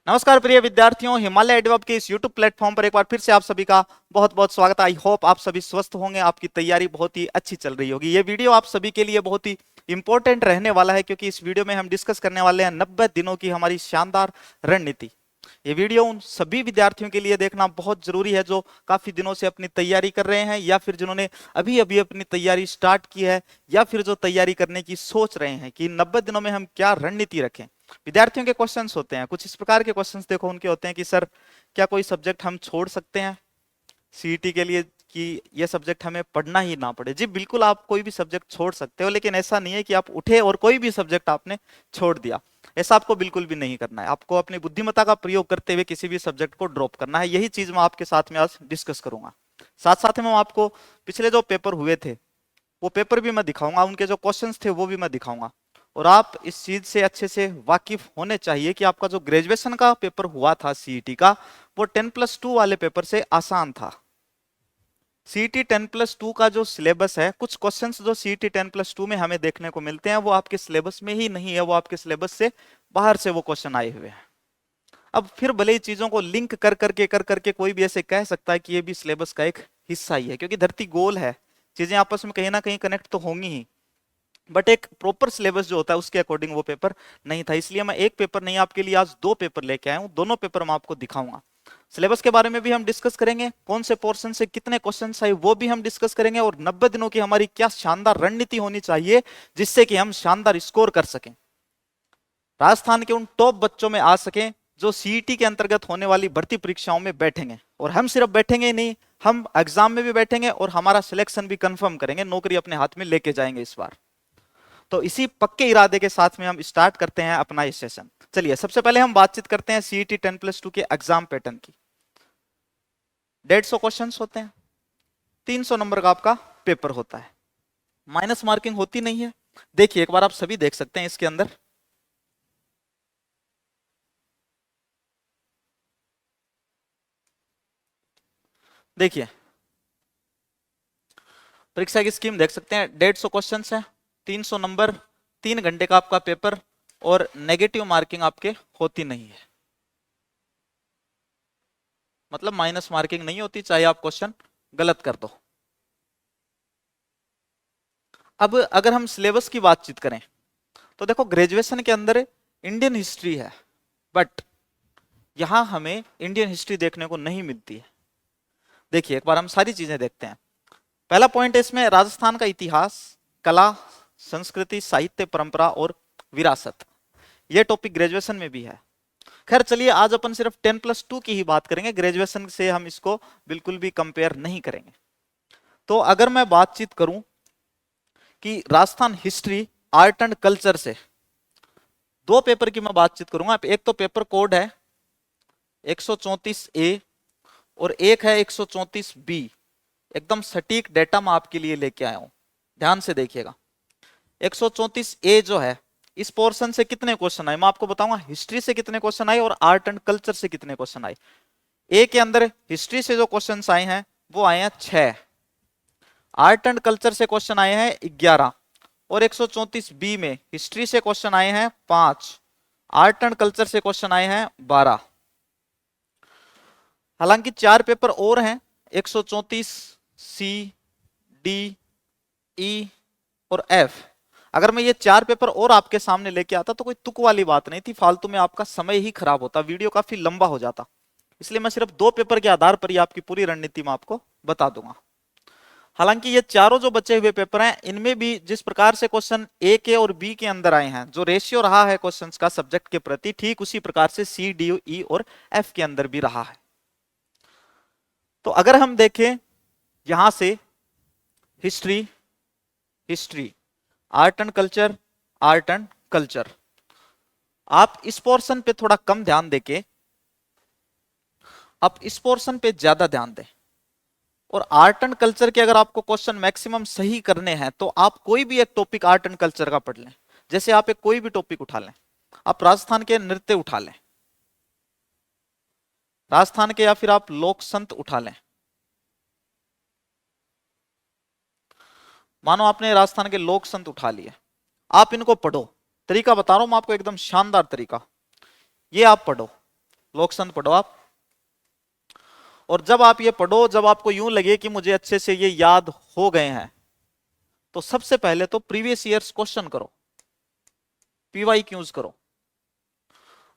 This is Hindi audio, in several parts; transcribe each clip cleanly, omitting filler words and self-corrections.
नमस्कार प्रिय विद्यार्थियों, हिमालय एडवर्ब के इस YouTube प्लेटफॉर्म पर एक बार फिर से आप सभी का बहुत बहुत स्वागत है। आई होप आप सभी स्वस्थ होंगे, आपकी तैयारी बहुत ही अच्छी चल रही होगी। ये वीडियो आप सभी के लिए बहुत ही इंपॉर्टेंट रहने वाला है, क्योंकि इस वीडियो में हम डिस्कस करने वाले हैं 90 दिनों की हमारी शानदार रणनीति। ये वीडियो उन सभी विद्यार्थियों के लिए देखना बहुत जरूरी है जो काफी दिनों से अपनी तैयारी कर रहे हैं, या फिर जिन्होंने अभी अभी अपनी तैयारी स्टार्ट की है, या फिर जो तैयारी करने की सोच रहे हैं कि 90 दिनों में हम क्या रणनीति रखें। विद्यार्थियों के क्वेश्चंस होते हैं कुछ इस प्रकार के क्वेश्चंस, देखो उनके होते हैं कि सर क्या कोई सब्जेक्ट हम छोड़ सकते हैं सीईटी के लिए, कि ये सब्जेक्ट हमें पढ़ना ही ना पड़े। जी बिल्कुल, आप कोई भी सब्जेक्ट छोड़ सकते हो, लेकिन ऐसा नहीं है कि आप उठे और कोई भी सब्जेक्ट आपने छोड़ दिया। ऐसा आपको बिल्कुल भी नहीं करना है। आपको अपनी बुद्धिमत्ता का प्रयोग करते हुए किसी भी सब्जेक्ट को ड्रॉप करना है। यही चीज मैं आपके साथ में आज डिस्कस करूंगा। साथ साथ में मैं आपको पिछले जो पेपर हुए थे वो पेपर भी मैं दिखाऊंगा, उनके जो क्वेश्चंस थे वो भी मैं दिखाऊंगा। और आप इस चीज से अच्छे से वाकिफ होने चाहिए कि आपका जो ग्रेजुएशन का पेपर हुआ था सीईटी का, वो 10+2 वाले पेपर से आसान था। सीईटी 10+2 का जो सिलेबस है, कुछ क्वेश्चंस जो सीईटी 10+2 में हमें देखने को मिलते हैं वो आपके सिलेबस में ही नहीं है, वो आपके सिलेबस से बाहर से वो क्वेश्चन आए हुए हैं। अब फिर भले ही चीजों को लिंक कर करके कोई भी ऐसे कह सकता है कि ये भी सिलेबस का एक हिस्सा ही है, क्योंकि धरती गोल है, चीजें आपस में कहीं ना कहीं कनेक्ट तो होंगी ही। बट एक प्रॉपर सिलेबस जो होता है उसके अकॉर्डिंग वो पेपर नहीं था, इसलिए मैं एक पेपर नहीं आपके लिए आज दो पेपर लेके आया हूं। दोनों पेपर मैं आपको दिखाऊंगा। सिलेबस के बारे में भी हम डिस्कस करेंगे, कौन से पोर्शन से कितने क्वेश्चन आए वो भी हम डिस्कस करेंगे, और 90 दिनों की हमारी क्या शानदार रणनीति होनी चाहिए जिससे कि हम शानदार स्कोर कर सकें, राजस्थान के उन टॉप बच्चों में आ सकें जो सीईटी के अंतर्गत होने वाली भर्ती परीक्षाओं में बैठेंगे। और हम सिर्फ बैठेंगे ही नहीं, हम एग्जाम में भी बैठेंगे और हमारा सिलेक्शन भी कंफर्म करेंगे, नौकरी अपने हाथ में लेके जाएंगे इस बार। तो इसी पक्के इरादे के साथ में हम स्टार्ट करते हैं अपना ये सेशन। चलिए सबसे पहले हम बातचीत करते हैं सीईटी 10+2 के एग्जाम पैटर्न की। 150 क्वेश्चन होते हैं, 300 नंबर का आपका पेपर होता है, माइनस मार्किंग होती नहीं है। देखिए एक बार आप सभी देख सकते हैं इसके अंदर, देखिए परीक्षा की स्कीम देख सकते हैं। 150 क्वेश्चन है, 300 नंबर, 3 घंटे का आपका पेपर, और नेगेटिव मार्किंग आपके होती नहीं है, मतलब माइनस मार्किंग नहीं होती चाहे आप क्वेश्चन गलत कर दो। अब अगर हम सिलेबस की बातचीत करें तो देखो ग्रेजुएशन के अंदर इंडियन हिस्ट्री है, बट यहां हमें इंडियन हिस्ट्री देखने को नहीं मिलती है। देखिए एक बार हम सारी चीजें देखते हैं। पहला पॉइंट है इसमें राजस्थान का इतिहास, कला, संस्कृति, साहित्य, परंपरा और विरासत। ये टॉपिक ग्रेजुएशन में भी है। खैर चलिए आज अपन सिर्फ 10+2 की ही बात करेंगे, ग्रेजुएशन से हम इसको बिल्कुल भी कंपेयर नहीं करेंगे। तो अगर मैं बातचीत करूं कि Rajasthan history, art and culture से दो पेपर की मैं बातचीत करूंगा। एक तो पेपर कोड है 134A और एक है 134B। एकदम सटीक डेटा मैं आपके लिए लेके आया हूं, ध्यान से देखिएगा। 134A जो है, इस पोर्शन से कितने क्वेश्चन आए मैं आपको बताऊंगा, हिस्ट्री से कितने क्वेश्चन आए और आर्ट एंड कल्चर से कितने क्वेश्चन आए। ए के अंदर हिस्ट्री से जो क्वेश्चन आए हैं वो आए हैं 6, आर्ट एंड कल्चर से क्वेश्चन आए हैं 11, और 134B में हिस्ट्री से क्वेश्चन आए हैं 5, आर्ट एंड कल्चर से क्वेश्चन आए हैं 12। हालांकि 4 पेपर और हैं, 134C, डी, ई और एफ। अगर मैं ये 4 पेपर और आपके सामने लेके आता तो कोई तुक वाली बात नहीं थी, फालतू में आपका समय ही खराब होता, वीडियो काफी लंबा हो जाता। इसलिए मैं सिर्फ 2 पेपर के आधार पर ही आपकी पूरी रणनीति में आपको बता दूंगा। हालांकि ये चारों जो बचे हुए पेपर हैं इनमें भी जिस प्रकार से क्वेश्चन ए के और बी के अंदर आए हैं, जो रेशियो रहा है क्वेश्चंस का सब्जेक्ट के प्रति, ठीक उसी प्रकार से सी, डी, ई और एफ के अंदर भी रहा है। तो अगर हम देखें यहां से history, history, art and culture, art and culture, आप इस पोर्शन पे थोड़ा कम ध्यान देके आप इस पोर्शन पे ज्यादा ध्यान दें। और आर्ट एंड कल्चर के अगर आपको क्वेश्चन मैक्सिमम सही करने हैं तो आप कोई भी एक टॉपिक आर्ट एंड कल्चर का पढ़ लें। जैसे आप एक कोई भी टॉपिक उठा लें, आप राजस्थान के नृत्य उठा लें, राजस्थान के, या फिर आप लोक संत उठा लें। मानो आपने राजस्थान के लोक संत उठा लिए, आप इनको पढ़ो। तरीका बता रहा हूं मैं आपको, एकदम शानदार तरीका। ये आप पढ़ो, लोकसंत पढ़ो आप। और जब आप ये पढ़ो, जब आपको यूं लगे कि मुझे अच्छे से ये याद हो गए हैं, तो सबसे पहले तो प्रीवियस ईयर्स क्वेश्चन करो, PYQs करो।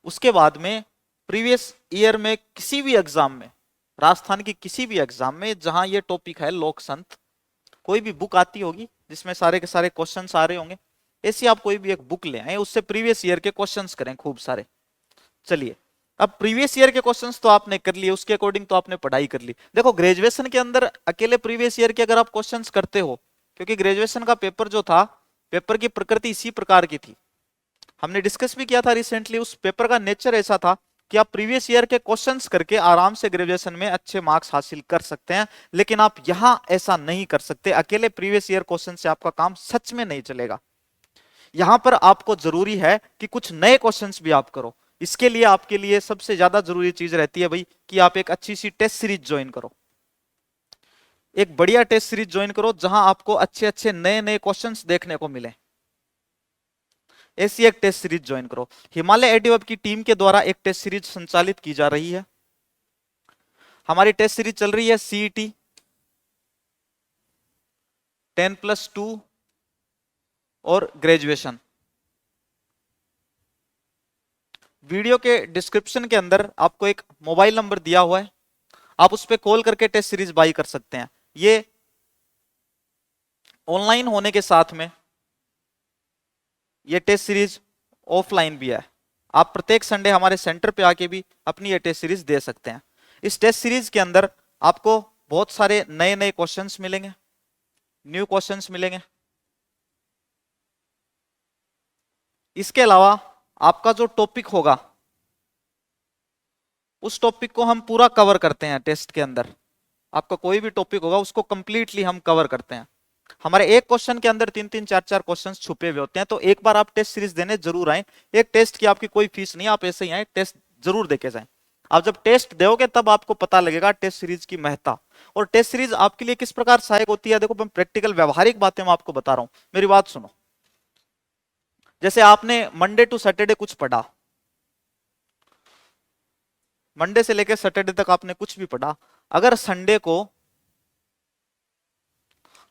उसके बाद में प्रीवियस ईयर में किसी भी एग्जाम में, राजस्थान की किसी भी एग्जाम में जहां ये टॉपिक है लोकसंत, कोई भी बुक आती होगी जिसमें सारे के सारे क्वेश्चंस आ रहे होंगे, ऐसी आप कोई भी एक बुक ले आए, उससे प्रीवियस ईयर के क्वेश्चंस करें खूब सारे। चलिए, अब प्रीवियस ईयर के क्वेश्चंस तो आपने कर लिए, उसके अकॉर्डिंग तो आपने पढ़ाई कर ली। देखो ग्रेजुएशन के अंदर अकेले प्रीवियस ईयर के अगर आप क्वेश्चंस करते हो, क्योंकि ग्रेजुएशन का पेपर जो था, पेपर की प्रकृति इसी प्रकार की थी, हमने डिस्कस भी किया था रिसेंटली, उस पेपर का नेचर ऐसा था कि आप प्रीवियस ईयर के क्वेश्चंस करके आराम से ग्रेजुएशन में अच्छे मार्क्स हासिल कर सकते हैं, लेकिन आप यहां ऐसा नहीं कर सकते। अकेले प्रीवियस ईयर क्वेश्चन से आपका काम सच में नहीं चलेगा। यहां पर आपको जरूरी है कि कुछ नए क्वेश्चंस भी आप करो। इसके लिए आपके लिए सबसे ज्यादा जरूरी चीज रहती है भाई कि आप एक अच्छी सी टेस्ट सीरीज ज्वाइन करो, एक बढ़िया टेस्ट सीरीज ज्वाइन करो जहां आपको अच्छे अच्छे नए नए क्वेश्चंस देखने को मिले। ऐसी एक टेस्ट सीरीज ज्वाइन करो। हिमालय एडीवेब की टीम के द्वारा एक टेस्ट सीरीज संचालित की जा रही है। हमारी टेस्ट सीरीज चल रही है CET 10+2 और ग्रेजुएशन। वीडियो के डिस्क्रिप्शन के अंदर आपको एक मोबाइल नंबर दिया हुआ है, आप उस पर कॉल करके टेस्ट सीरीज बाई कर सकते हैं। ये ऑनलाइन होने के साथ में ये टेस्ट सीरीज ऑफलाइन भी है। आप प्रत्येक संडे हमारे सेंटर पे आके भी अपनी ये टेस्ट सीरीज दे सकते हैं। इस टेस्ट सीरीज के अंदर आपको बहुत सारे नए नए क्वेश्चंस मिलेंगे, न्यू क्वेश्चंस मिलेंगे। इसके अलावा आपका जो टॉपिक होगा, उस टॉपिक को हम पूरा कवर करते हैं टेस्ट के अंदर। आपका कोई भी टॉपिक होगा उसको कंप्लीटली हम कवर करते हैं। हमारे एक क्वेश्चन के अंदर 3-3 4-4 क्वेश्चंस छुपे हुए होते हैं। तो एक बार आप टेस्ट सीरीज देने जरूर आए। एक टेस्ट की आपकी कोई फीस नहीं, आप ऐसे ही आए, टेस्ट जरूर देके जाएं। आप जब टेस्ट दोगे तब आपको पता लगेगा टेस्ट सीरीज की महत्ता। और टेस्ट सीरीज आपके लिए किस प्रकार सहायक होती है, देखो मैं प्रैक्टिकल व्यवहारिक बातें मैं आपको बता रहा हूं, मेरी बात सुनो। जैसे आपने मंडे टू सैटरडे कुछ पढ़ा, मंडे से लेकर सैटरडे तक आपने कुछ भी पढ़ा, अगर संडे को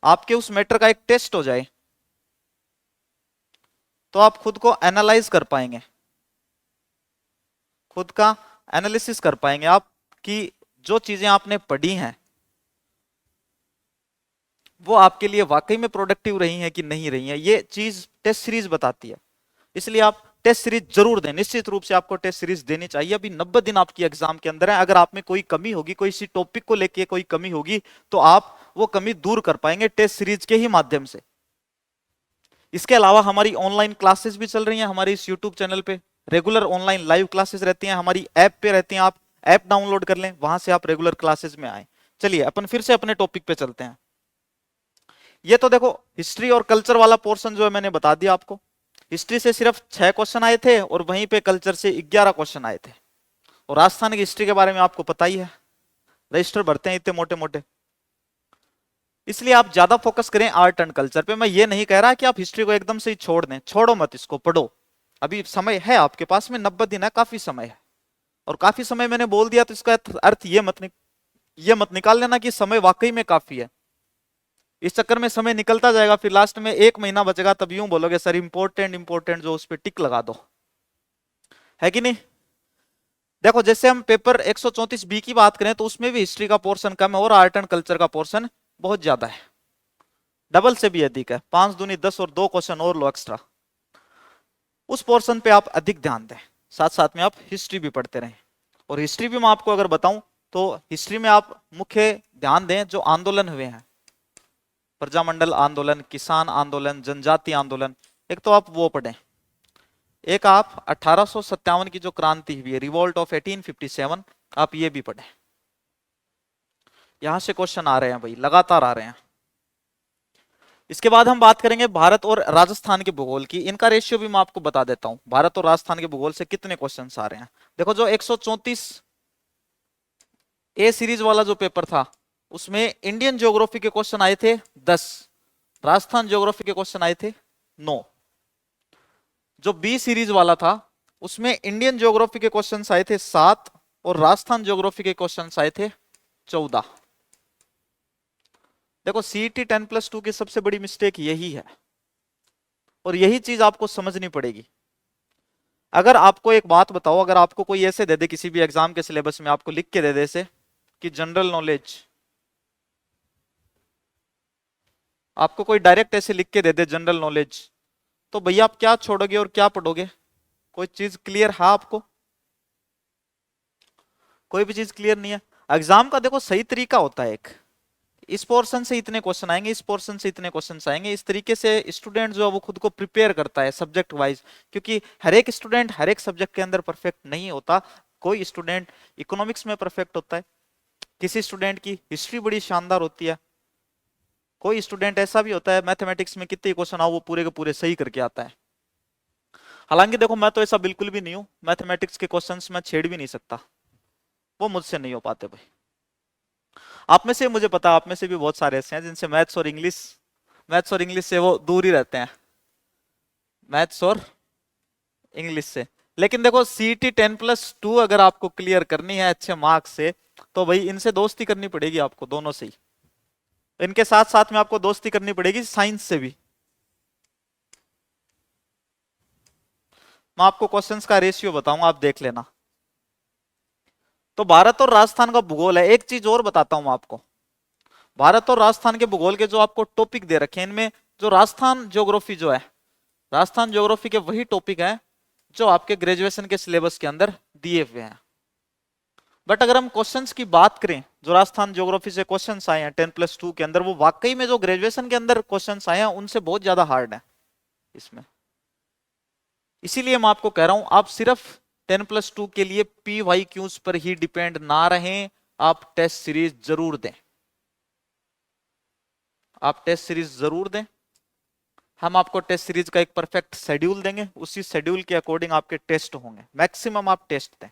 आपके उस मैटर का एक टेस्ट हो जाए तो आप खुद को एनालाइज कर पाएंगे, खुद का एनालिसिस कर पाएंगे आप कि जो चीजें आपने पढ़ी हैं वो आपके लिए वाकई में प्रोडक्टिव रही हैं कि नहीं रही हैं। ये चीज टेस्ट सीरीज बताती है। इसलिए आप टेस्ट सीरीज जरूर दें, निश्चित रूप से आपको टेस्ट सीरीज देनी चाहिए। अभी 90 दिन आपकी एग्जाम के अंदर है। अगर आप में कोई कमी होगी, कोई इसी टॉपिक को लेके कोई कमी होगी, तो आप वो कमी दूर कर पाएंगे टेस्ट सीरीज के ही माध्यम से। इसके अलावा हमारी ऑनलाइन क्लासेस भी चल रही हैं हमारे इस यूट्यूब चैनल पे। रेगुलर ऑनलाइन लाइव क्लासेस रहती हैं, हमारी ऐप पे रहती हैं। आप ऐप डाउनलोड कर लें, वहां से आप रेगुलर क्लासेस में आए। चलिए अपन फिर से अपने टॉपिक पे चलते हैं। ये तो देखो हिस्ट्री और कल्चर वाला पोर्शन जो है मैंने बता दिया आपको। हिस्ट्री से सिर्फ 6 क्वेश्चन आए थे और वहीं पे कल्चर से 11 क्वेश्चन आए थे। और राजस्थान की हिस्ट्री के बारे में आपको पता ही है, रजिस्टर भरते हैं इतने मोटे मोटे। इसलिए आप ज्यादा फोकस करें आर्ट एंड कल्चर पे। मैं ये नहीं कह रहा कि आप हिस्ट्री को एकदम से ही छोड़ दें, छोड़ो मत, इसको पढ़ो। अभी समय है आपके पास में, 90 दिन है, काफी समय है। और काफी समय मैंने बोल दिया तो इसका अर्थ ये मत निकाल लेना कि समय वाकई में काफी है। इस चक्कर में समय निकलता जाएगा, फिर लास्ट में 1 महीना बचेगा, तब यूं बोलोगे सर इंपॉर्टेंट इंपॉर्टेंट जो उस पर टिक लगा दो, है कि नहीं। देखो जैसे हम पेपर 134B की बात करें तो उसमें भी हिस्ट्री का पोर्शन कम है और आर्ट एंड कल्चर का पोर्शन बहुत ज्यादा है, डबल से भी अधिक है। 5 दूनी 10 और 2 क्वेश्चन और लो एक्स्ट्रा। उस पोर्शन पे आप अधिक ध्यान दें, साथ साथ में आप हिस्ट्री भी पढ़ते रहें। और हिस्ट्री भी मैं आपको अगर बताऊं तो हिस्ट्री में आप मुख्य ध्यान दें जो आंदोलन हुए हैं, प्रजामंडल आंदोलन, किसान आंदोलन, जनजाति आंदोलन, एक तो आप वो पढ़ें। एक आप 1857 की जो क्रांति हुई है, रिवोल्ट ऑफ 1857, आप ये भी पढ़ें। यहां से क्वेश्चन आ रहे हैं भाई, लगातार आ रहे हैं। इसके बाद हम बात करेंगे भारत और राजस्थान के भूगोल की। इनका रेशियो भी मैं आपको बता देता हूं, भारत और राजस्थान के भूगोल से कितने क्वेश्चन आ रहे हैं। देखो जो 134A सीरीज वाला जो पेपर था उसमें इंडियन ज्योग्राफी के क्वेश्चन आए थे 10, राजस्थान ज्योग्राफी के क्वेश्चन आए थे 9। जो B सीरीज वाला था उसमें इंडियन ज्योग्राफी के क्वेश्चंस आए थे 7 और राजस्थान ज्योग्राफी के क्वेश्चंस आए थे 14। देखो सीईटी 10+2 की सबसे बड़ी मिस्टेक यही है और यही चीज आपको समझनी पड़ेगी। अगर आपको एक बात बताओ, अगर आपको कोई ऐसे दे दे किसी भी एग्जाम के सिलेबस में आपको लिख के दे दे से कि जनरल नॉलेज, आपको कोई डायरेक्ट ऐसे लिख के दे दे जनरल नॉलेज, तो भैया आप क्या छोड़ोगे और क्या पढ़ोगे? कोई चीज क्लियर है आपको? कोई भी चीज क्लियर नहीं है। एग्जाम का देखो सही तरीका होता है एक, इस पोर्शन से इतने क्वेश्चन आएंगे, इस पोर्शन से इतने क्वेश्चन आएंगे, इस तरीके से स्टूडेंट जो है वो खुद को प्रिपेयर करता है सब्जेक्ट वाइज। क्योंकि हर एक स्टूडेंट हर एक सब्जेक्ट के अंदर परफेक्ट नहीं होता। कोई स्टूडेंट इकोनॉमिक्स में परफेक्ट होता है, किसी स्टूडेंट की हिस्ट्री बड़ी शानदार होती है, कोई स्टूडेंट ऐसा भी होता है मैथमेटिक्स में कितने क्वेश्चन आओ वो पूरे के पूरे सही करके आता है। हालांकि देखो मैं तो ऐसा बिल्कुल भी नहीं हूं, मैथमेटिक्स के क्वेश्चंस मैं छेड़ भी नहीं सकता, वो मुझसे नहीं हो पाते भाई। आप में से मुझे पता, आप में से भी बहुत सारे ऐसे हैं जिनसे मैथ्स और इंग्लिश से वो दूर ही रहते हैं, मैथ्स और इंग्लिश से। लेकिन देखो सीईटी 10+2 अगर आपको क्लियर करनी है अच्छे मार्क्स से, तो भाई इनसे दोस्ती करनी पड़ेगी आपको, दोनों से ही। इनके साथ साथ में आपको दोस्ती करनी पड़ेगी साइंस से भी। मैं आपको क्वेश्चंस का रेशियो बताऊंगा, आप देख लेना। तो भारत और राजस्थान का भूगोल है। एक चीज और बताता हूं आपको, भारत और राजस्थान के भूगोल के जो आपको टॉपिक दे रखे हैं, इनमें जो राजस्थान ज्योग्राफी जो है, राजस्थान ज्योग्राफी के वही टॉपिक है जो आपके ग्रेजुएशन के सिलेबस के अंदर दिए हुए हैं। बट अगर हम क्वेश्चंस की बात करें, जो राजस्थान ज्योग्राफी से क्वेश्चंस आए हैं 10+2 के अंदर, वो वाकई में जो ग्रेजुएशन के अंदर क्वेश्चंस आए हैं उनसे बहुत ज्यादा हार्ड है इसमें। इसीलिए मैं आपको कह रहा हूं आप सिर्फ 10+2 के लिए PYQs पर ही डिपेंड ना रहें, आप टेस्ट सीरीज जरूर दें, आप टेस्ट सीरीज जरूर दें। हम आपको टेस्ट सीरीज का एक परफेक्ट शेड्यूल देंगे, उसी शेड्यूल के अकॉर्डिंग आपके टेस्ट होंगे, मैक्सिमम आप टेस्ट दें।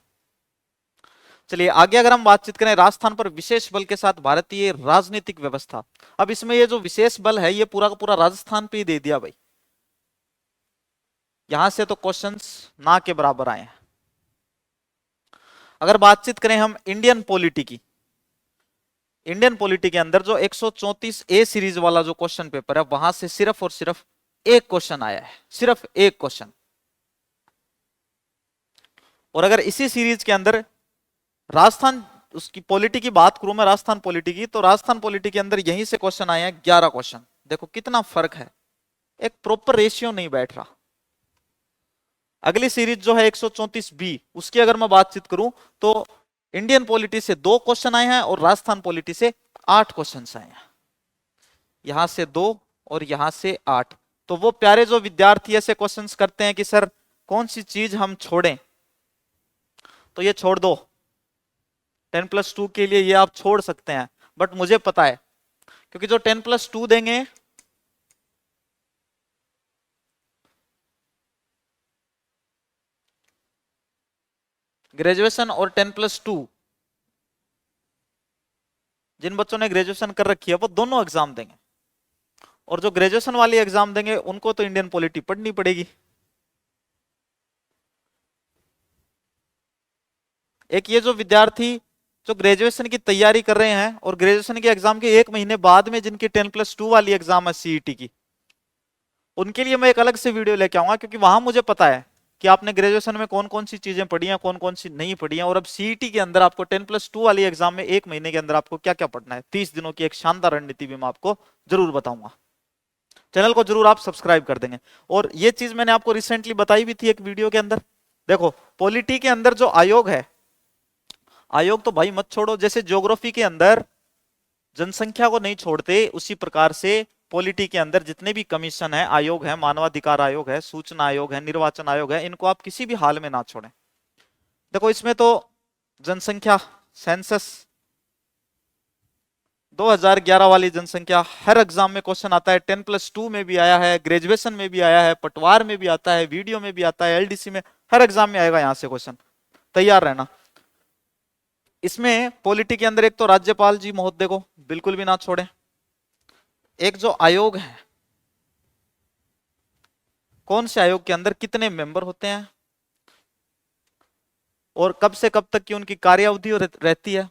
चलिए आगे अगर हम बातचीत करें राजस्थान पर विशेष बल के साथ भारतीय राजनीतिक व्यवस्था। अब इसमें ये जो विशेष बल है ये पूरा का पूरा राजस्थान पे ही दे दिया भाई, यहां से तो क्वेश्चंस ना के बराबर आए हैं। अगर बातचीत करें हम इंडियन पॉलिटी की, इंडियन पॉलिटी के अंदर जो 134A सीरीज वाला जो क्वेश्चन पेपर है, वहां से सिर्फ और सिर्फ एक क्वेश्चन आया है, सिर्फ एक क्वेश्चन। और अगर इसी सीरीज के अंदर राजस्थान उसकी पॉलिटी की बात करूं मैं, राजस्थान पॉलिटी की, तो राजस्थान पॉलिटी के अंदर यहीं से क्वेश्चन आए हैं 11 क्वेश्चन। देखो कितना फर्क है, एक प्रॉपर रेशियो नहीं बैठ रहा। अगली सीरीज जो है 134B, उसकी अगर मैं बातचीत करूं तो इंडियन पॉलिटी से 2 क्वेश्चन आए हैं और राजस्थान पॉलिटी से 8 क्वेश्चन आए हैं। यहां से 2 और यहां से 8। तो वो प्यारे जो विद्यार्थी ऐसे क्वेश्चंस करते हैं कि सर कौन सी चीज हम छोड़ें, तो ये छोड़ दो, 10+2 के लिए ये आप छोड़ सकते हैं। बट मुझे पता है, क्योंकि जो 10+2 देंगे ग्रेजुएशन और 10+2, जिन बच्चों ने ग्रेजुएशन कर रखी है वो दोनों एग्जाम देंगे, और जो ग्रेजुएशन वाली एग्जाम देंगे उनको तो इंडियन पॉलिटी पढ़नी पड़ेगी। एक ये जो विद्यार्थी जो ग्रेजुएशन की तैयारी कर रहे हैं और ग्रेजुएशन के एग्जाम के 1 महीने बाद में जिनकी 10+2 वाली एग्जाम है सीईटी की, उनके लिए मैं एक अलग से वीडियो लेके आऊंगा। क्योंकि वहां मुझे पता है कि आपने ग्रेजुएशन में कौन कौन सी चीजें पढ़ी हैं, कौन कौन सी नहीं पढ़ी हैं, और अब सीईटी के अंदर आपको 10+2 वाली एग्जाम में 1 महीने के अंदर आपको क्या क्या पढ़ना है, 30 दिनों की एक शानदार रणनीति भी मैं आपको जरूर बताऊंगा। चैनल को जरूर आप सब्सक्राइब कर देंगे। और ये चीज मैंने आपको रिसेंटली बताई भी थी एक वीडियो के अंदर। देखो पॉलिटी के अंदर जो आयोग है, आयोग तो भाई मत छोड़ो, जैसे ज्योग्राफी के अंदर जनसंख्या को नहीं छोड़ते, उसी प्रकार से पॉलिटी के अंदर जितने भी कमीशन है, आयोग है, मानवाधिकार आयोग है, सूचना आयोग है, निर्वाचन आयोग है, इनको आप किसी भी हाल में ना छोड़ें। देखो इसमें तो जनसंख्या सेंसस 2011 वाली जनसंख्या हर एग्जाम में क्वेश्चन आता है, 10+2 में भी आया है, ग्रेजुएशन में भी आया है, पटवार में भी आता है, वीडियो में भी आता है, एलडीसी में, हर एग्जाम में आएगा यहां से क्वेश्चन, तैयार रहना। इसमें पॉलिटी के अंदर एक तो राज्यपाल जी महोदय को बिल्कुल भी ना छोड़ें। एक जो आयोग है, कौन से आयोग के अंदर कितने मेंबर होते हैं, और कब से कब तक की उनकी कार्यावधि रहती है,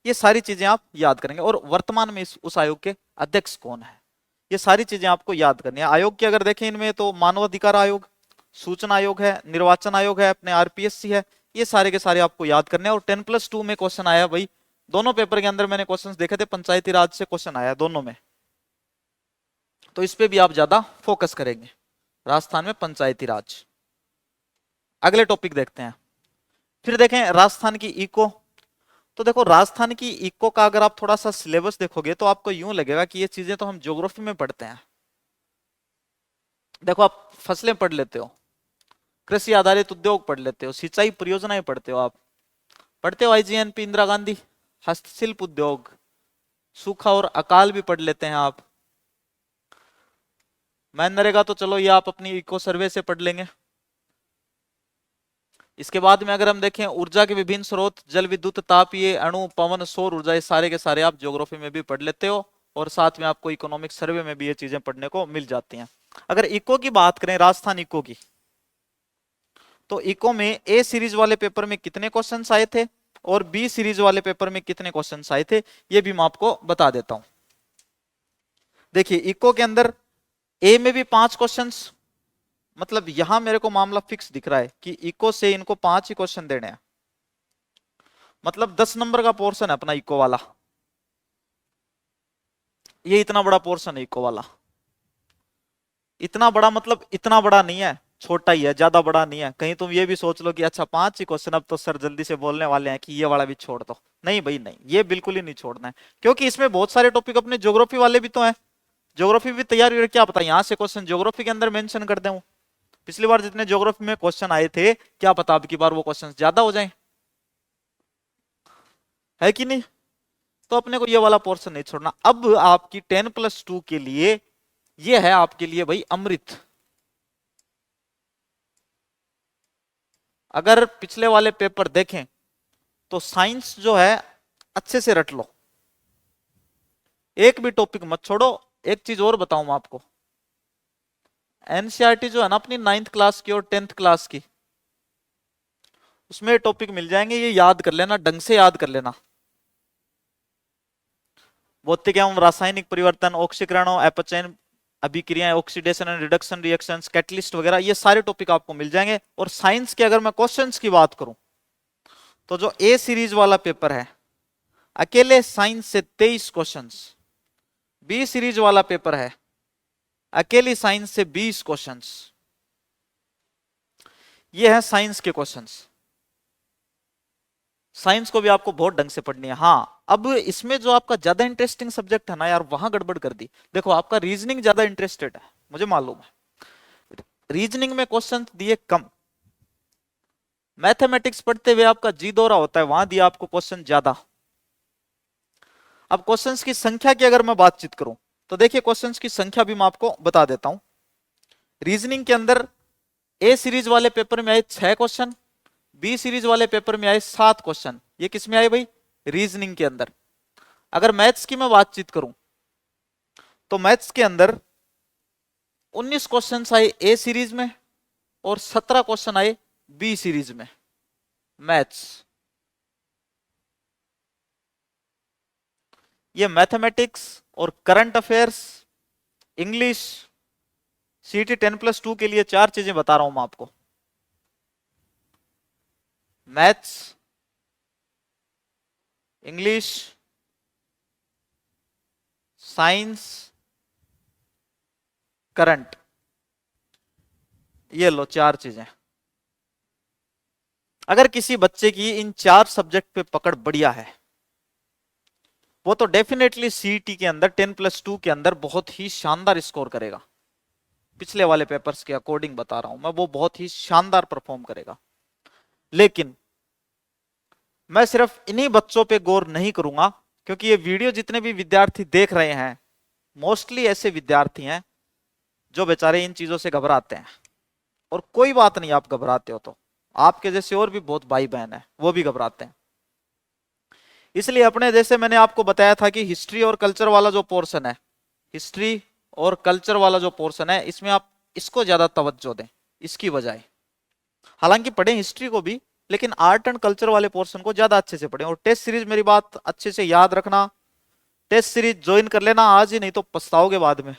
ये सारी चीजें आप याद करेंगे। और वर्तमान में उस आयोग के अध्यक्ष कौन है, ये सारी चीजें आपको याद करनी है। आयोग की अगर देखें इनमें तो मानवाधिकार आयोग, सूचना आयोग है, निर्वाचन आयोग है, अपने आरपीएससी है, ये सारे के सारे आपको याद करने हैं। और 10+2 में क्वेश्चन आया भाई, दोनों पेपर के अंदर मैंने क्वेश्चंस देखे थे, पंचायती राज से क्वेश्चन आया दोनों में, तो इस पे भी आप ज्यादा फोकस करेंगे, राजस्थान में पंचायती राज। अगले टॉपिक देखते हैं। फिर देखें राजस्थान की इको। तो देखो राजस्थान की इको का अगर आप थोड़ा सा सिलेबस देखोगे तो आपको यूं लगेगा कि ये चीजें तो हम ज्योग्राफी में पढ़ते हैं। देखो आप फसलें पढ़ लेते हो, कृषि आधारित उद्योग पढ़ लेते हो, सिंचाई परियोजनाएं पढ़ते हो आईजीएनपी इंदिरा गांधी, हस्तशिल्प उद्योग, सूखा और अकाल भी पढ़ लेते हैं आप। मनरेगा तो चलो ये आप अपनी इको सर्वे से पढ़ लेंगे। इसके बाद में अगर हम देखें ऊर्जा के विभिन्न स्रोत, जल विद्युत तापीय अणु पवन सौर ऊर्जा, ये सारे के सारे आप ज्योग्राफी में भी पढ़ लेते हो और साथ में आपको इकोनॉमिक सर्वे में भी ये चीजें पढ़ने को मिल जाती हैं। अगर इको की बात करें, राजस्थान इको की, तो इको में ए सीरीज वाले पेपर में कितने क्वेश्चंस आए थे और बी सीरीज वाले पेपर में कितने क्वेश्चंस आए थे, ये भी मैं आपको बता देता हूं। देखिए इको के अंदर ए में भी 5 क्वेश्चंस, मतलब यहां मेरे को मामला फिक्स दिख रहा है कि इको से इनको 5 ही क्वेश्चन देने हैं, मतलब 10 नंबर का पोर्शन है अपना इको वाला। ये इतना बड़ा पोर्शन है इको वाला, इतना बड़ा मतलब इतना बड़ा नहीं है, छोटा ही है, ज्यादा बड़ा नहीं है। कहीं तुम ये भी सोच लो कि अच्छा 5 ही क्वेश्चन, अब तो सर जल्दी से बोलने वाले हैं कि ये वाला भी छोड़ दो। नहीं भाई नहीं, ये बिल्कुल ही नहीं छोड़ना है, क्योंकि इसमें बहुत सारे टॉपिक अपने ज्योग्राफी वाले भी तो हैं। ज्योग्राफी भी तैयारी, क्या पता यहाँ से क्वेश्चन ज्योग्राफी के अंदर मेंशन कर दें। पिछली बार जितने ज्योग्राफी में क्वेश्चन आए थे, क्या पता अब की बार वो क्वेश्चन ज्यादा हो जाएं, है कि नहीं। तो अपने को ये वाला पोर्शन नहीं छोड़ना। अब आपकी 10+2 के लिए ये है आपके लिए भाई अमृत। अगर पिछले वाले पेपर देखें तो साइंस जो है अच्छे से रट लो, एक भी टॉपिक मत छोड़ो। एक चीज और बताऊं मैं आपको, एनसीईआरटी जो है ना अपनी 9th क्लास की और 10th क्लास की, उसमें टॉपिक मिल जाएंगे, ये याद कर लेना, ढंग से याद कर लेना। भौतिक एवं रासायनिक परिवर्तन, ऑक्सीकरणों, अपचयन अभिक्रियाएं, oxidation and reduction reactions, catalyst वगैरह, ये सारे टॉपिक आपको मिल जाएंगे। और साइंस के अगर मैं क्वेश्चंस की बात करूं तो जो ए सीरीज वाला पेपर है, अकेले साइंस से 23 क्वेश्चंस, बी सीरीज वाला पेपर है, अकेली साइंस से 20 क्वेश्चंस। ये है साइंस के क्वेश्चंस। साइंस को भी आपको बहुत ढंग से पढ़नी है। हाँ अब इसमें जो आपका ज्यादा इंटरेस्टिंग सब्जेक्ट है ना यार, वहां गड़बड़ कर दी। देखो आपका रीजनिंग ज्यादा इंटरेस्टेड है, मुझे मालूम है, रीजनिंग में क्वेश्चन दिए कम। मैथमेटिक्स पढ़ते हुए आपका जी दौरा होता है, वहां दिया आपको क्वेश्चन ज्यादा। अब क्वेश्चंस की संख्या की अगर मैं बातचीत करूं तो देखिए क्वेश्चंस की संख्या भी मैं आपको बता देता हूं। रीजनिंग के अंदर ए सीरीज वाले पेपर में आए 6 क्वेश्चन, बी सीरीज वाले पेपर में आए 7 क्वेश्चन। ये किस में आए भाई, रीजनिंग के अंदर। अगर मैथ्स की मैं बातचीत करूं तो मैथ्स के अंदर 19 क्वेश्चन आए ए सीरीज में और 17 क्वेश्चन आए बी सीरीज में मैथ्स। ये मैथमेटिक्स और करंट अफेयर्स, इंग्लिश, सीटी 10+2 के लिए 4 चीजें बता रहा हूं मैं आपको। मैथ्स, इंग्लिश, साइंस, करंट, ये लो 4 चीजें। अगर किसी बच्चे की इन 4 सब्जेक्ट पे पकड़ बढ़िया है, वो तो डेफिनेटली सीईटी के अंदर 10+2 के अंदर बहुत ही शानदार स्कोर करेगा। पिछले वाले पेपर्स के अकॉर्डिंग बता रहा हूं मैं, वो बहुत ही शानदार परफॉर्म करेगा। लेकिन मैं सिर्फ इन्हीं बच्चों पे गौर नहीं करूंगा, क्योंकि ये वीडियो जितने भी विद्यार्थी देख रहे हैं, मोस्टली ऐसे विद्यार्थी हैं जो बेचारे इन चीजों से घबराते हैं। और कोई बात नहीं, आप घबराते हो तो आपके जैसे और भी बहुत भाई बहन है, वो भी घबराते हैं। इसलिए अपने जैसे मैंने आपको बताया था कि हिस्ट्री और कल्चर वाला जो पोर्शन है, हिस्ट्री और कल्चर वाला जो पोर्शन है, इसमें आप इसको ज्यादा तवज्जो दें इसकी बजाय। हालांकि पढ़ें हिस्ट्री को भी, लेकिन आर्ट एंड कल्चर वाले पोर्शन को ज्यादा अच्छे से पढ़ें। और टेस्ट सीरीज, मेरी बात अच्छे से याद रखना, टेस्ट सीरीज ज्वाइन कर लेना आज ही, नहीं तो पछताओगे बाद में।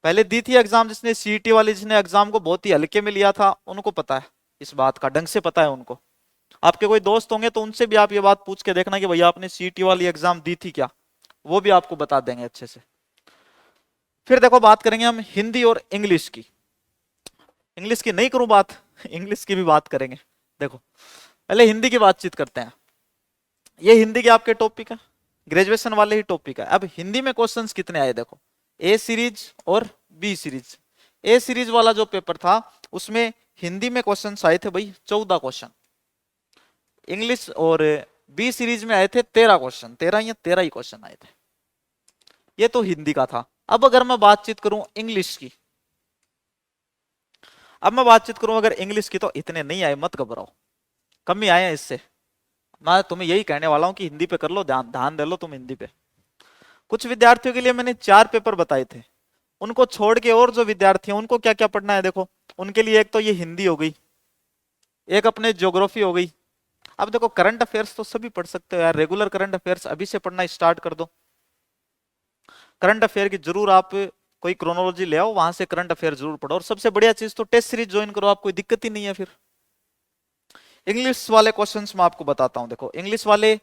पहले दी थी एग्जाम जिसने सीईटी वाली, जिसने एग्जाम को बहुत ही हल्के में लिया था, उनको पता है इस बात का, ढंग से पता है उनको। आपके कोई दोस्त होंगे तो उनसे भी आप ये बात पूछ के देखना कि भैया आपने सीईटी वाली एग्जाम दी थी क्या, वो भी आपको बता देंगे अच्छे से। फिर देखो बात करेंगे हम हिंदी और इंग्लिश की। इंग्लिश की नहीं करूं बात, इंग्लिश की भी बात करेंगे। देखो पहले हिंदी की बातचीत करते हैं। ये हिंदी के आपके टॉपिक है, ग्रेजुएशन वाले ही टॉपिक है। अब हिंदी में क्वेश्चंस कितने आए देखो, ए सीरीज और बी सीरीज। ए सीरीज वाला जो पेपर था उसमें हिंदी में क्वेश्चंस आए थे भाई 14 क्वेश्चन। इंग्लिश और बी सीरीज में आए थे 13 क्वेश्चन, 13 या 13 ही क्वेश्चन आए थे। ये तो हिंदी का था। अब अगर मैं बातचीत करूं इंग्लिश की, अब मैं बातचीत करूं अगर इंग्लिश की, तो इतने नहीं आए, मत घबराओ, कम ही आए हैं इससे। मैं तुम्हें यही कहने वाला हूं कि हिंदी पे कर लो, ध्यान ध्यान दे लो तुम हिंदी पे। कुछ विद्यार्थियों के लिए मैंने 4 पेपर बताए थे, उनको छोड़ के और जो विद्यार्थी हैं उनको क्या क्या पढ़ना है देखो। उनके लिए एक तो ये हिंदी हो गई, एक अपने ज्योग्राफी हो गई। अब देखो करंट अफेयर्स तो सभी पढ़ सकते हो यार, रेगुलर करंट अफेयर्स अभी से पढ़ना स्टार्ट कर दो। करंट अफेयर की जरूर आप कोई क्रोनोलॉजी ले आओ, वहां से करंट अफेयर जरूर पढ़ो। और सबसे बढ़िया चीज तो टेस्ट सीरीज ज्वाइन करो, आप कोई दिक्कत ही नहीं है फिर। इंग्लिश वाले क्वेश्चंस मैं आपको बताता हूं। देखो इंग्लिश वाले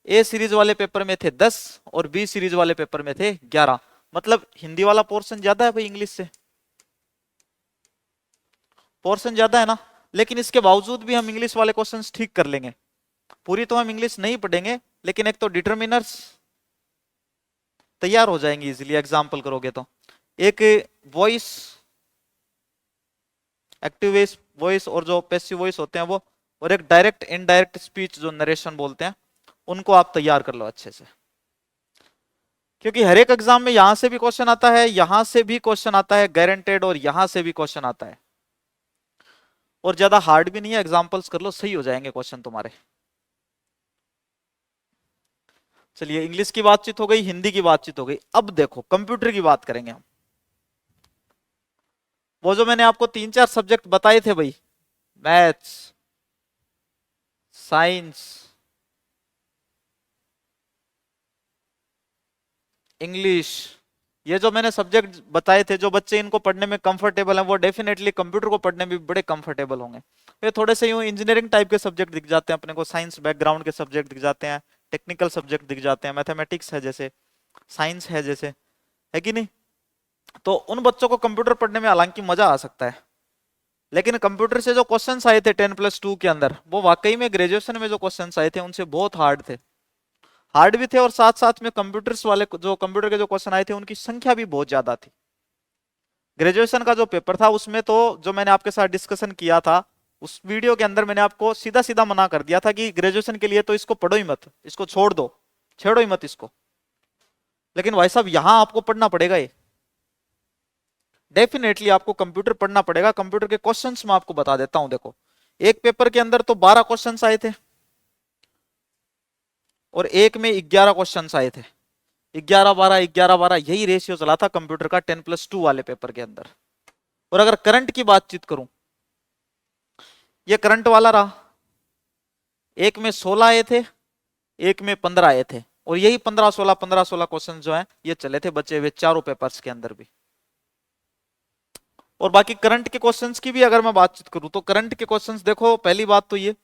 ए सीरीज वाले पेपर में थे 10 और बी सीरीज वाले पेपर में थे 11। मतलब हिंदी वाला पोर्शन ज्यादा है भाई इंग्लिश से, पोर्शन ज्यादा है ना। लेकिन इसके बावजूद भी हम इंग्लिश वाले क्वेश्चंस ठीक कर लेंगे। पूरी तो हम इंग्लिश नहीं पढ़ेंगे, लेकिन एक तो डिटर्मिनर्स तैयार हो जाएंगी इजीली एग्जाम्पल करोगे तो। एक वॉइस, एक्टिव वॉइस और जो पैसिव वॉइस होते हैं वो, और एक डायरेक्ट इनडायरेक्ट स्पीच जो नरेशन बोलते हैं, उनको आप तैयार कर लो अच्छे से। क्योंकि हर एक एग्जाम में यहां से भी क्वेश्चन आता है, यहां से भी क्वेश्चन आता है गारंटेड, और यहां से भी क्वेश्चन आता है। और ज्यादा हार्ड भी नहीं है, एग्जाम्पल्स कर लो सही हो जाएंगे क्वेश्चन तुम्हारे। चलिए इंग्लिश की बातचीत हो गई, हिंदी की बातचीत हो गई। अब देखो कंप्यूटर की बात करेंगे हम। वो जो मैंने आपको 3-4 सब्जेक्ट बताए थे भाई, मैथ्स, साइंस, इंग्लिश, ये जो मैंने सब्जेक्ट बताए थे, जो बच्चे इनको पढ़ने में कंफर्टेबल हैं वो डेफिनेटली कंप्यूटर को पढ़ने में भी बड़े कंफर्टेबल होंगे। ये थोड़े से यूं इंजीनियरिंग टाइप के सब्जेक्ट दिख जाते हैं अपने को, साइंस बैकग्राउंड के सब्जेक्ट दिख जाते हैं, टेक्निकल सब्जेक्ट दिख जाते हैं, मैथमेटिक्स है जैसे, साइंस है जैसे, है कि नहीं। तो उन बच्चों को कंप्यूटर पढ़ने में हालांकि मजा आ सकता है, लेकिन कंप्यूटर से जो क्वेश्चंस आए थे 10+2 के अंदर, वो वाकई में ग्रेजुएशन में जो क्वेश्चंस आए थे उनसे बहुत हार्ड थे। हार्ड भी थे, और साथ साथ में कंप्यूटर्स वाले जो कंप्यूटर के जो क्वेश्चन आए थे उनकी संख्या भी बहुत ज्यादा थी। ग्रेजुएशन का जो पेपर था उसमें तो, जो मैंने आपके साथ डिस्कशन किया था उस वीडियो के अंदर, मैंने आपको सीधा सीधा मना कर दिया था कि ग्रेजुएशन के लिए तो इसको पढ़ो ही मत, इसको छोड़ दो, छेड़ो ही मत इसको। लेकिन भाई साहब यहां आपको पढ़ना पड़ेगा, ये डेफिनेटली आपको कंप्यूटर पढ़ना पड़ेगा। कंप्यूटर के क्वेश्चंस मैं आपको बता देता हूं। देखो एक पेपर के अंदर तो 12 क्वेश्चंस आए थे, और एक में 11 क्वेश्चंस आए थे। 11-12 11-12 यही रेशियो चला था कंप्यूटर का 10+2 वाले पेपर के अंदर। और अगर करंट की बातचीत करूं, ये करंट वाला रहा, एक में 16 आए थे, एक में 15 आए थे, और यही 15-16 क्वेश्चन जो है ये चले थे बचे हुए चारों पेपर्स के अंदर भी। और बाकी करंट के क्वेश्चंस की भी अगर मैं बातचीत करूं, तो करंट के क्वेश्चंस देखो, पहली बात तो ये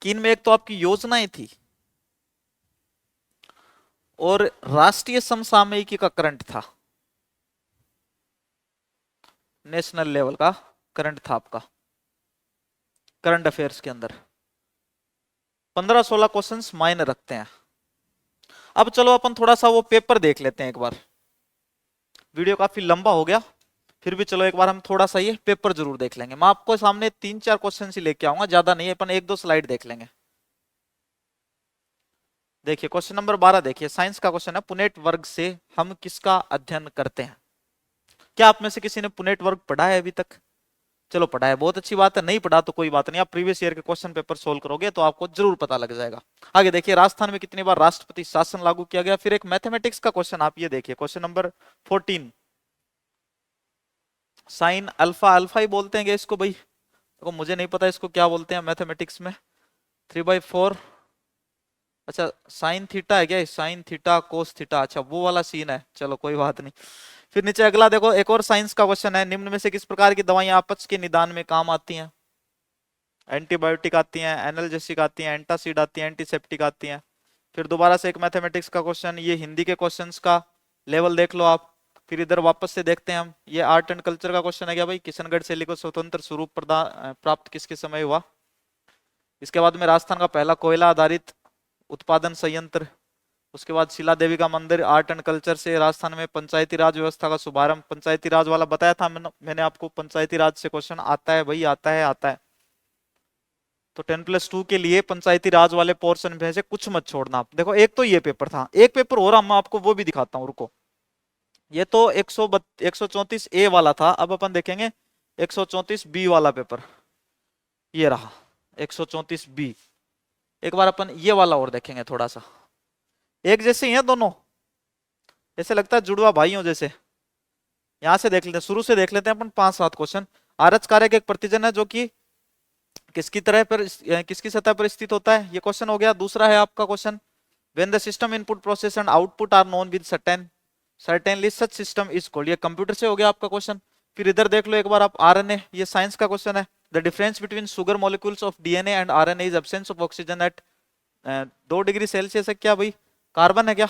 कि इनमें एक तो आपकी योजनाएं थी, और राष्ट्रीय समसामयिकी का करंट था, नेशनल लेवल का करंट था आपका करंट अफेयर्स के अंदर। 15-16 क्वेश्चंस मायने रखते हैं। अब चलो अपन थोड़ा सा वो पेपर देख लेते हैं एक बार, वीडियो काफी लंबा हो गया, फिर भी चलो एक बार हम थोड़ा सा ये पेपर जरूर देख लेंगे। मैं आपको सामने 3-4 क्वेश्चन ही लेके आऊंगा, ज्यादा नहीं, अपन 1-2 स्लाइड देख लेंगे। देखिए क्वेश्चन नंबर 12, देखिए साइंस का क्वेश्चन है, पुनेट वर्ग से हम किसका अध्ययन करते हैं। क्या आप में से किसी ने पुनेट वर्ग पढ़ा है अभी तक? चलो पढ़ा है, बहुत अच्छी बात है। नहीं पढ़ा तो कोई बात नहीं, आप प्रीवियस ईयर के क्वेश्चन पेपर सोल्व करोगे तो आपको जरूर पता लग जाएगा। आगे देखिए, राजस्थान में कितनी बार राष्ट्रपति शासन लागू किया गया। फिर एक मैथमेटिक्स का क्वेश्चन आप ये देखिए, question number 14, sine alpha, alpha ही बोलते हैं इसको भाई, देखो मुझे नहीं पता इसको क्या बोलते हैं मैथमेटिक्स में। 3/4, अच्छा साइन थीटा है क्या, साइन थीटा कोस थीटा, अच्छा वो वाला सीन है, चलो कोई बात नहीं। फिर नीचे अगला देखो, एक और साइंस का क्वेश्चन है, निम्न में से किस प्रकार की दवाएं अपच के निदान में काम आती हैं? एंटीबायोटिक आती हैं, एनाल्जेसिक आती हैं, एंटासिड आती हैं, एंटीसेप्टिक आती हैं। फिर दोबारा से एक मैथमेटिक्स का क्वेश्चन, ये हिंदी के क्वेश्चंस का लेवल देख लो आप। फिर इधर वापस से देखते हैं हम, ये आर्ट एंड कल्चर का क्वेश्चन है क्या भाई, किशनगढ़ शैली को स्वतंत्र स्वरूप प्रदान प्राप्त किसके समय हुआ? इसके बाद में राजस्थान का पहला कोयला आधारित उत्पादन संयंत्र। उसके बाद शिला देवी का मंदिर, आर्ट एंड कल्चर से राजस्थान में पंचायती राज व्यवस्था का शुभारंभ, पंचायती राज वाला बताया था मैंने आपको, पंचायती राज से क्वेश्चन आता है भाई, आता है आता है। तो 10+2 के लिए पंचायती राज वाले पोर्शन में से कुछ मत छोड़ना आप। देखो एक तो ये पेपर था, एक पेपर और मैं आपको वो भी दिखाता हूँ, रुको। ये तो 134 ए वाला था, अब अपन देखेंगे 134 बी वाला पेपर, ये रहा 134 बी। एक बार अपन ये वाला और देखेंगे, थोड़ा सा एक जैसे ही हैं दोनों, ऐसे लगता है जुड़वा भाई हो जैसे। यहां से देख लेते हैं, शुरू से देख लेते हैं अपन 5-7 क्वेश्चन। आरच कारक एक प्रतिजन है जो कि किसकी तरह पर, किसकी सतह पर स्थित होता है, ये क्वेश्चन हो गया। दूसरा है आपका question, when the system input process and output are known with certainly such system is called, ये कंप्यूटर से हो गया आपका क्वेश्चन। फिर इधर देख लो एक बार आप, आरएनए, ये साइंस का क्वेश्चन है। The difference between sugar molecules of DNA and RNA is absence of oxygen at 2 degree Celsius है क्या भाई, कार्बन है क्या?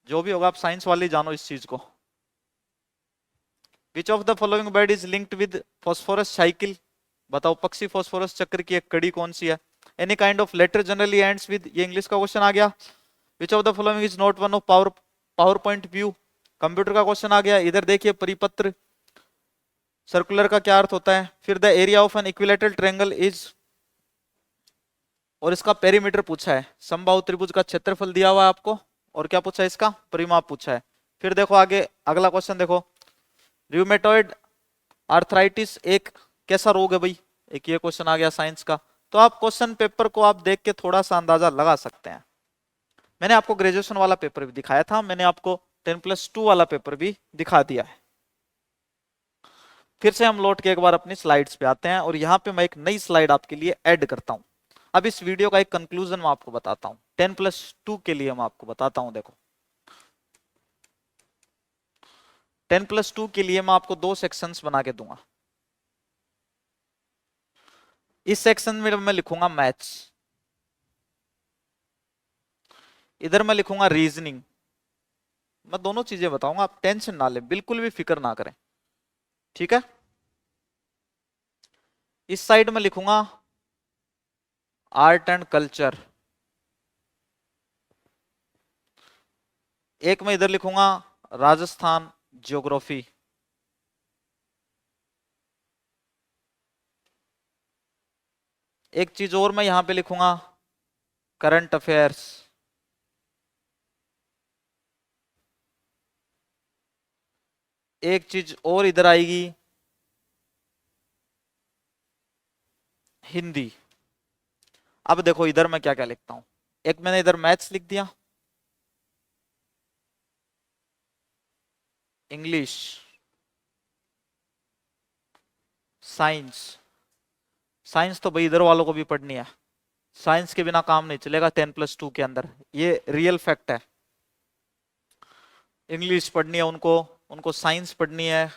जो भी होगा आप साइंस वाले जानो इस चीज को। विच of the following bird is linked with phosphorus cycle, बताओ पक्षी फॉस्फोरस चक्र की एक कड़ी कौन सी है? Any kind of letter generally ends with, ये इंग्लिश का क्वेश्चन आ गया। Which of the following is not one of power point view, computer का क्वेश्चन आ गया। इधर देखिए परिपत्र सर्कुलर का क्या अर्थ होता है। फिर the area of an equilateral triangle is, और इसका पेरीमीटर पूछा है। समबाहु त्रिभुज का क्षेत्रफल दिया हुआ है आपको, और क्या पूछा है, इसका परिमाप पूछा है। फिर देखो आगे अगला क्वेश्चन देखो, रूमेटॉइड आर्थराइटिस एक कैसा रोग है भाई, एक ये क्वेश्चन आ गया साइंस का। तो आप क्वेश्चन पेपर को आप देख के थोड़ा सा अंदाजा लगा सकते हैं। मैंने आपको ग्रेजुएशन वाला पेपर भी दिखाया था, मैंने आपको 10+2 वाला पेपर भी दिखा दिया है। फिर से हम लौट के एक बार अपनी स्लाइड्स पे आते हैं, और यहाँ पे मैं एक नई स्लाइड आपके लिए ऐड करता हूँ। अब इस वीडियो का एक कंक्लूजन मैं आपको बताता हूँ, 10+2 के लिए मैं आपको बताता हूँ। देखो 10+2 के लिए मैं आपको 2 सेक्शंस बना के दूंगा। इस सेक्शन में मैं लिखूंगा मैथ्स, इधर मैं लिखूंगा रीजनिंग। मैं दोनों चीजें बताऊंगा, आप टेंशन ना लें, बिल्कुल भी फिक्र ना करें, ठीक है। इस साइड में लिखूंगा आर्ट एंड कल्चर, एक मैं इधर लिखूंगा राजस्थान ज्योग्राफी, एक चीज और मैं यहां पे लिखूंगा करंट अफेयर्स, एक चीज और इधर आएगी हिंदी। अब देखो इधर मैं क्या क्या लिखता हूं, एक मैंने इधर मैथ्स लिख दिया, इंग्लिश, साइंस। साइंस तो भाई इधर वालों को भी पढ़नी है, साइंस के बिना काम नहीं चलेगा 10+2 के अंदर, ये रियल फैक्ट है। इंग्लिश पढ़नी है उनको, उनको साइंस पढ़नी है,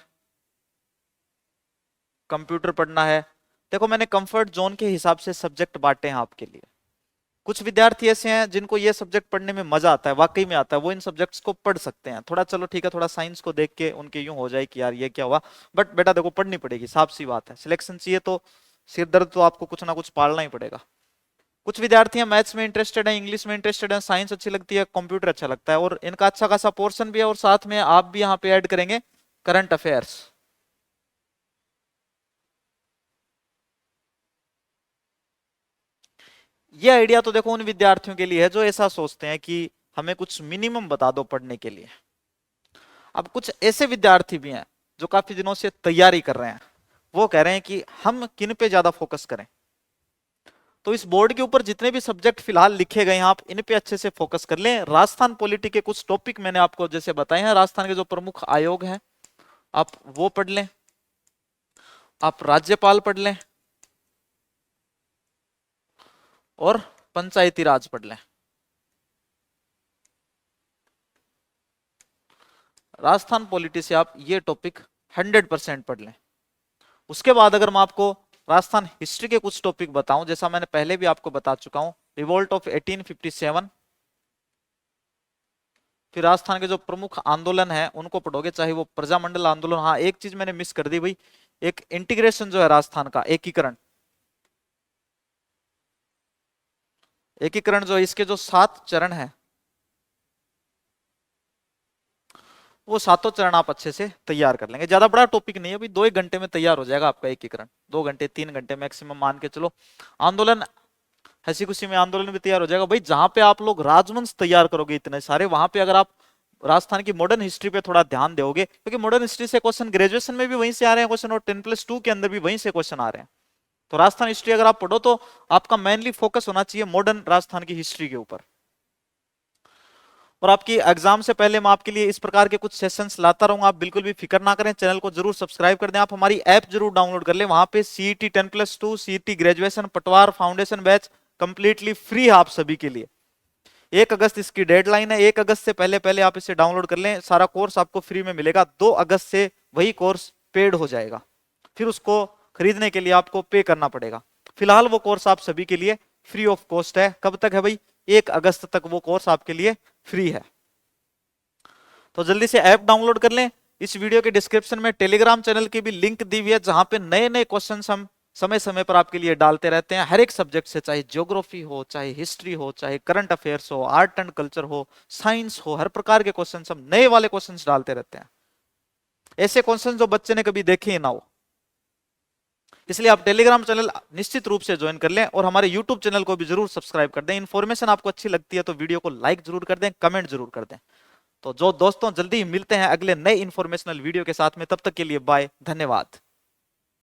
कंप्यूटर पढ़ना है। देखो मैंने कंफर्ट जोन के हिसाब से सब्जेक्ट बांटे हैं आपके लिए। कुछ विद्यार्थी ऐसे हैं जिनको ये सब्जेक्ट पढ़ने में मजा आता है, वाकई में आता है, वो इन सब्जेक्ट्स को पढ़ सकते हैं। थोड़ा चलो ठीक है, थोड़ा साइंस को देख के उनके यूं हो जाए कि यार ये क्या हुआ, बट बेटा देखो पढ़नी पड़ेगी, साफ सी बात है। सिलेक्शन चाहिए तो सिर दर्द तो आपको कुछ ना कुछ पालना ही पड़ेगा। कुछ विद्यार्थी मैथ्स में इंटरेस्टेड है, इंग्लिश में इंटरेस्टेड है, साइंस अच्छी लगती है, कंप्यूटर अच्छा लगता है, और इनका अच्छा खासा पोर्शन भी है। और साथ में आप भी यहाँ पे ऐड करेंगे करंट अफेयर्स। ये आइडिया तो देखो उन विद्यार्थियों के लिए है जो ऐसा सोचते हैं कि हमें कुछ मिनिमम बता दो पढ़ने के लिए। अब कुछ ऐसे विद्यार्थी भी हैं जो काफी दिनों से तैयारी कर रहे हैं, वो कह रहे हैं कि हम किन पे ज्यादा फोकस करें। तो इस बोर्ड के ऊपर जितने भी सब्जेक्ट फिलहाल लिखे गए हैं आप इन पे अच्छे से फोकस कर लें। राजस्थान पॉलिटी के कुछ टॉपिक मैंने आपको जैसे बताए हैं, राजस्थान के जो प्रमुख आयोग हैं आप वो पढ़ लें, आप राज्यपाल पढ़ लें और पंचायती राज पढ़ लें। राजस्थान पॉलिटी से आप ये टॉपिक 100% पढ़ लें। उसके बाद अगर मैं आपको राजस्थान हिस्ट्री के कुछ टॉपिक बताऊं, जैसा मैंने पहले भी आपको बता चुका हूं, रिवोल्ट ऑफ 1857, फिर राजस्थान के जो प्रमुख आंदोलन है उनको पढ़ोगे, चाहे वो प्रजामंडल आंदोलन। हाँ, एक चीज मैंने मिस कर दी भाई, एक इंटीग्रेशन जो है राजस्थान का, एकीकरण। एकीकरण जो है, इसके जो 7 चरण है, वो 7 चरण आप अच्छे से तैयार कर लेंगे। ज्यादा बड़ा टॉपिक नहीं है भाई, 2-1 घंटे में तैयार हो जाएगा आपका एकीकरण, 2 घंटे 3 घंटे मैक्सिमम मान के चलो। आंदोलन, हंसी खुशी में आंदोलन भी तैयार हो जाएगा भाई। जहां पे आप लोग राजवंश तैयार करोगे इतने सारे, वहां पे अगर आप राजस्थान की मॉडर्न हिस्ट्री पे थोड़ा ध्यान दोगे, क्योंकि मॉडर्न हिस्ट्री से क्वेश्चन ग्रेजुएशन में भी वहीं से आ रहे हैं क्वेश्चन, और 10+2 के अंदर भी वहीं से क्वेश्चन आ रहे हैं। तो राजस्थान हिस्ट्री अगर आप पढ़ो तो आपका मेनली फोकस होना चाहिए मॉडर्न राजस्थान की हिस्ट्री के ऊपर। और आपकी एग्जाम से पहले मैं आपके लिए इस प्रकार के कुछ सेशंस लाता रहूंगा, आप बिल्कुल भी फिक्र ना करें। चैनल को जरूर सब्सक्राइब कर दें, आप हमारी ऐप जरूर डाउनलोड कर लें। वहां पे सीईटी 10+2, सीईटी ग्रेजुएशन, पटवार फाउंडेशन बैच कंप्लीटली फ्री है आप सभी के लिए। 1 अगस्त इसकी डेडलाइन है, 1 अगस्त से पहले पहले आप इसे डाउनलोड कर लें। सारा कोर्स आपको फ्री में मिलेगा। 2 अगस्त से वही कोर्स पेड हो जाएगा, फिर उसको खरीदने के लिए आपको पे करना पड़ेगा। फिलहाल वो कोर्स आप सभी के लिए फ्री ऑफ कॉस्ट है। कब तक है भाई? 1 अगस्त तक वो कोर्स आपके लिए फ्री है। तो जल्दी से ऐप डाउनलोड कर लें। इस वीडियो के डिस्क्रिप्शन में टेलीग्राम चैनल की भी लिंक दी हुई है, जहां पे नए नए क्वेश्चन हम समय समय पर आपके लिए डालते रहते हैं, हर एक सब्जेक्ट से, चाहे ज्योग्राफी हो, चाहे हिस्ट्री हो, चाहे करंट अफेयर्स हो, आर्ट एंड कल्चर हो, साइंस हो, हर प्रकार के क्वेश्चन हम नए वाले क्वेश्चन डालते रहते हैं, ऐसे क्वेश्चन जो बच्चे ने कभी देखे ही ना हो। इसलिए आप टेलीग्राम चैनल निश्चित रूप से ज्वाइन कर लें, और हमारे यूट्यूब चैनल को भी जरूर सब्सक्राइब कर दें। इन्फॉर्मेशन आपको अच्छी लगती है तो वीडियो को लाइक जरूर कर दें, कमेंट जरूर कर दें। तो जो दोस्तों, जल्दी मिलते हैं अगले नए इंफॉर्मेशनल वीडियो के साथ में, तब तक के लिए बाय, धन्यवाद।